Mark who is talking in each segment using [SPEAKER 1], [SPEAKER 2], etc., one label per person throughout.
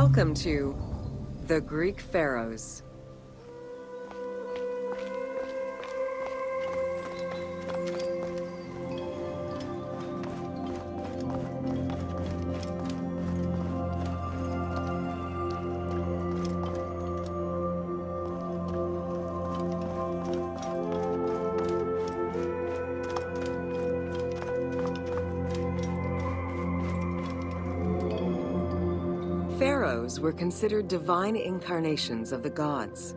[SPEAKER 1] Welcome to the Greek Pharaohs. Pharaohs were considered divine incarnations of the gods.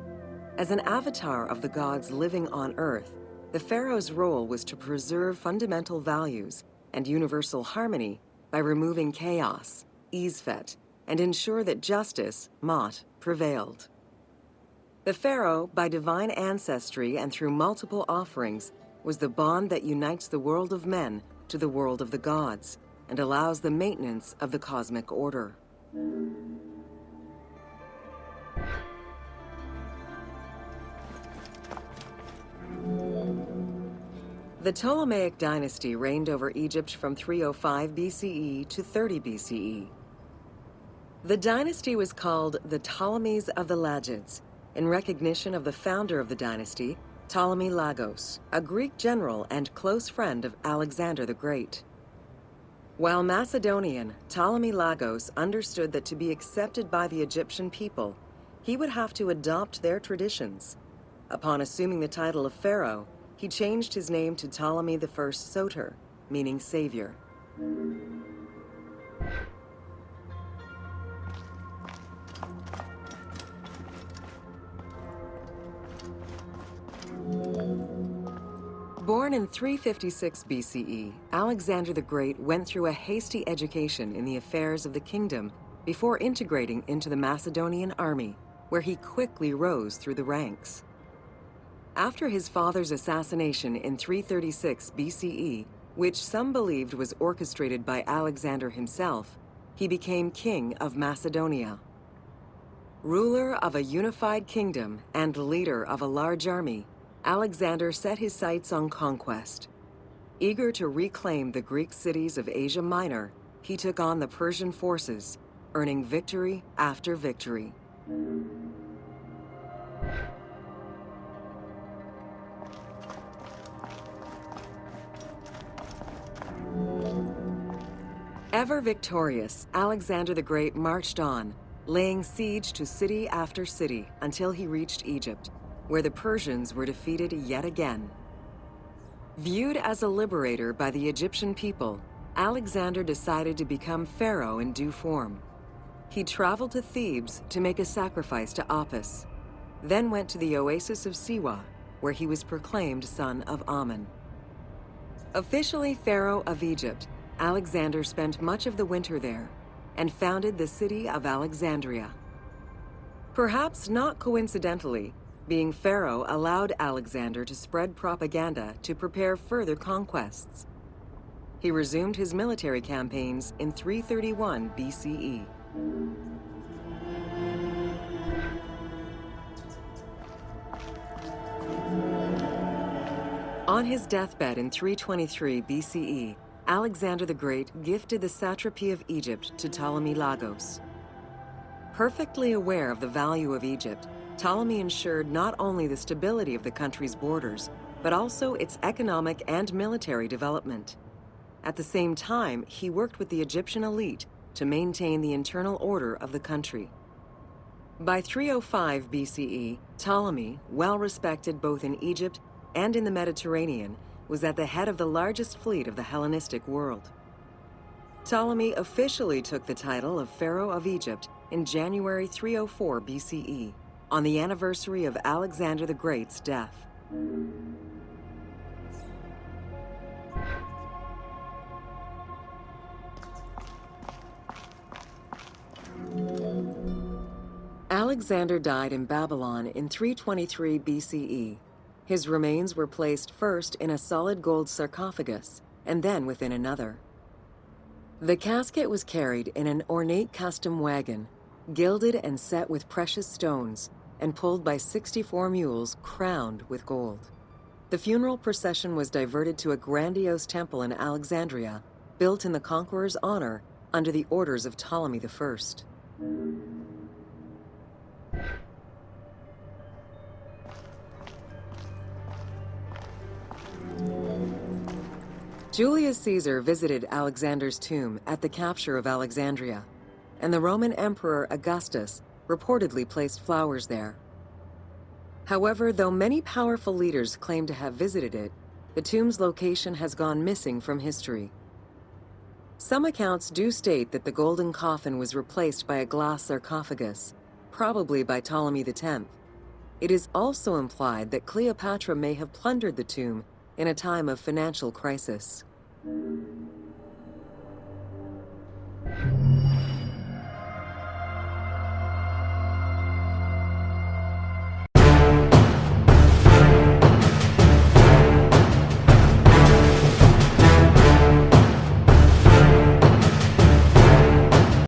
[SPEAKER 1] As an avatar of the gods living on Earth, the pharaoh's role was to preserve fundamental values and universal harmony by removing chaos, Izfet, and ensure that justice, Mot, prevailed. The pharaoh, by divine ancestry and through multiple offerings, was the bond that unites the world of men to the world of the gods and allows the maintenance of the cosmic order. The Ptolemaic dynasty reigned over Egypt from 305 BCE to 30 BCE. The dynasty was called the Ptolemies of the Lagids, in recognition of the founder of the dynasty, Ptolemy Lagos, a Greek general and close friend of Alexander the Great. While Macedonian, Ptolemy Lagos understood that to be accepted by the Egyptian people, he would have to adopt their traditions. Upon assuming the title of pharaoh, he changed his name to Ptolemy I Soter, meaning savior. Born in 356 BCE, Alexander the Great went through a hasty education in the affairs of the kingdom before integrating into the Macedonian army, where he quickly rose through the ranks. After his father's assassination in 336 BCE, which some believed was orchestrated by Alexander himself, he became king of Macedonia. Ruler of a unified kingdom and leader of a large army, Alexander set his sights on conquest. Eager to reclaim the Greek cities of Asia Minor, he took on the Persian forces, earning victory after victory. Ever victorious, Alexander the Great marched on, laying siege to city after city until he reached Egypt, where the Persians were defeated yet again. Viewed as a liberator by the Egyptian people, Alexander decided to become pharaoh in due form. He traveled to Thebes to make a sacrifice to Apis, then went to the oasis of Siwa, where he was proclaimed son of Amun. Officially pharaoh of Egypt, Alexander spent much of the winter there and founded the city of Alexandria. Perhaps not coincidentally, being pharaoh allowed Alexander to spread propaganda to prepare further conquests. He resumed his military campaigns in 331 BCE. On his deathbed in 323 BCE, Alexander the Great gifted the satrapy of Egypt to Ptolemy Lagos. Perfectly aware of the value of Egypt, Ptolemy ensured not only the stability of the country's borders, but also its economic and military development. At the same time, he worked with the Egyptian elite to maintain the internal order of the country. By 305 BCE, Ptolemy, well respected both in Egypt and in the Mediterranean, was at the head of the largest fleet of the Hellenistic world. Ptolemy officially took the title of Pharaoh of Egypt in January 304 BCE, on the anniversary of Alexander the Great's death. Alexander died in Babylon in 323 BCE. His remains were placed first in a solid gold sarcophagus, and then within another. The casket was carried in an ornate custom wagon, gilded and set with precious stones, and pulled by 64 mules crowned with gold. The funeral procession was diverted to a grandiose temple in Alexandria, built in the conqueror's honor under the orders of Ptolemy I. Julius Caesar visited Alexander's tomb at the capture of Alexandria, and the Roman Emperor Augustus reportedly placed flowers there. However, though many powerful leaders claim to have visited it, the tomb's location has gone missing from history. Some accounts do state that the golden coffin was replaced by a glass sarcophagus, probably by Ptolemy X. It is also implied that Cleopatra may have plundered the tomb in a time of financial crisis.